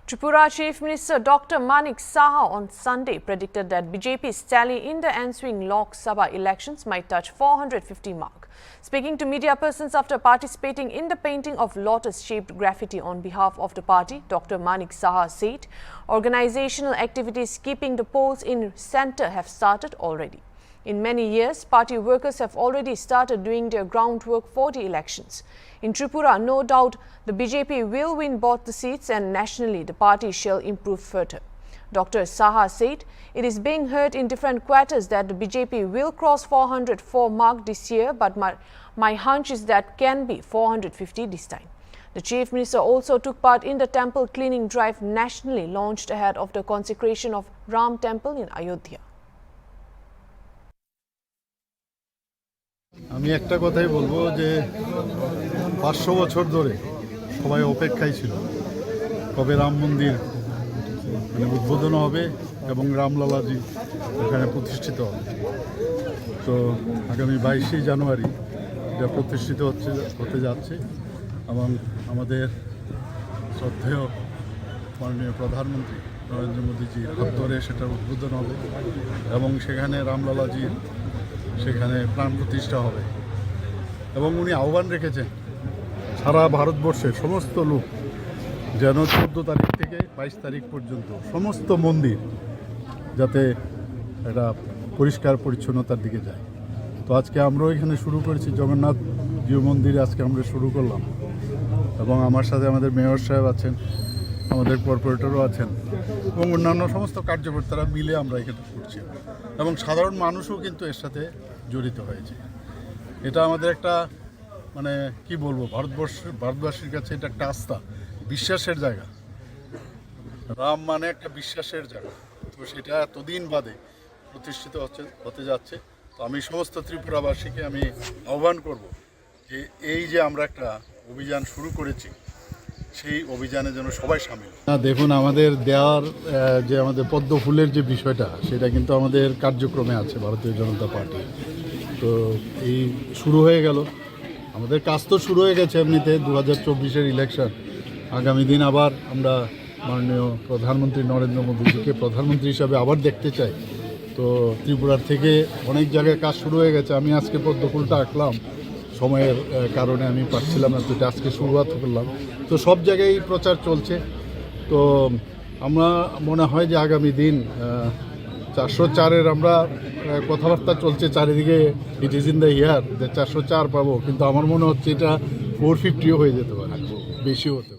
Tripura Chief Minister Dr. Manik Saha on Sunday predicted that BJP's tally in the ensuing Lok Sabha elections might touch 450 mark. Speaking to media persons after participating in the painting of lotus-shaped graffiti on behalf of the party, Dr. Manik Saha said organizational activities keeping the polls in centre have started already. In many years, party workers have already started doing their groundwork for the elections. In Tripura, no doubt, the BJP will win both the seats and nationally the party shall improve further. Dr. Saha said it is being heard in different quarters that the BJP will cross 404 mark this year, but my hunch is that can be 450 this time. The Chief Minister also took part in the temple cleaning drive nationally launched ahead of the consecration of Ram Temple in Ayodhya. আমি একটা কথাই বলবো যে 500 বছর ধরে সবাই অপেক্ষায় ছিল কবে রাম মন্দির উদ্বোধন হবে এবং রামলালাজি এখানে প্রতিষ্ঠিত হবে। তো আগামী 22 জানুয়ারি এটা প্রতিষ্ঠিত হতে যাচ্ছে এবং আমাদের শ্রদ্ধেয় মাননীয় প্রধানমন্ত্রী নরেন্দ্র মোদীজির হাত ধরে সেটা উদ্বোধন হবে এবং সেখানে রামলালাজির সেখানে প্রাণ প্রতিষ্ঠা হবে এবং উনি আহ্বান রেখেছেন সারা ভারতবর্ষের সমস্ত লোক যেন 14 তারিখ থেকে 22 তারিখ পর্যন্ত সমস্ত মন্দির যাতে এটা পরিষ্কার পরিচ্ছন্নতার দিকে যায়। তো আজকে আমরাও এখানে শুরু করেছি জগন্নাথ জিউ মন্দিরে আজকে আমরা শুরু করলাম এবং আমার সাথে আমাদের মেয়র সাহেব আছেন, আমাদের কর্পোরেটরও আছেন এবং অন্যান্য সমস্ত কার্যকর্তারা মিলে আমরা এখানে করছি এবং সাধারণ মানুষও কিন্তু এর সাথে জড়িত হয়েছে। এটা আমাদের একটা কি বলবো ভারতবাসীর কাছে এটা একটা আস্থা, বিশ্বাসের জায়গা। রাম মানে একটা বিশ্বাসের জায়গা, তো সেটা এতদিন বাদে প্রতিষ্ঠিত হতে যাচ্ছে। তো আমি সমস্ত ত্রিপুরাবাসীকে আমি আহ্বান করব যে এই যে আমরা একটা অভিযান শুরু করেছি সেই অভিযানে যেন সবাই সামিল। দেখুন আমাদের দেওয়ার যে আমাদের পদ্ম ফুলের যে বিষয়টা সেটা কিন্তু আমাদের কার্যক্রমে আছে ভারতীয় জনতা পার্টি। তো এই শুরু হয়ে গেল, আমাদের কাজ তো শুরু হয়ে গেছে এমনিতে 2024-এর ইলেকশন। আগামী দিন আবার আমরা মাননীয় প্রধানমন্ত্রী নরেন্দ্র মোদীজিকে প্রধানমন্ত্রী হিসাবে আবার দেখতে চাই। তো ত্রিপুরার থেকে অনেক জায়গায় কাজ শুরু হয়ে গেছে। আমি আজকে পদ্ম ফুলটা আঁকলাম, সময়ের কারণে আমি পারছিলাম না, তো আজকে শুরুয়াত করলাম। তো সব জায়গায় প্রচার চলছে। তো আমরা মনে হয় যে আগামী দিন 404-এর আমরা কথাবার্তা চলছে চারিদিকে, it is in the year যে 404 পাবো, কিন্তু আমার মনে হচ্ছে এটা 450ও হয়ে যেতে পারে, বেশিও হতে পারে।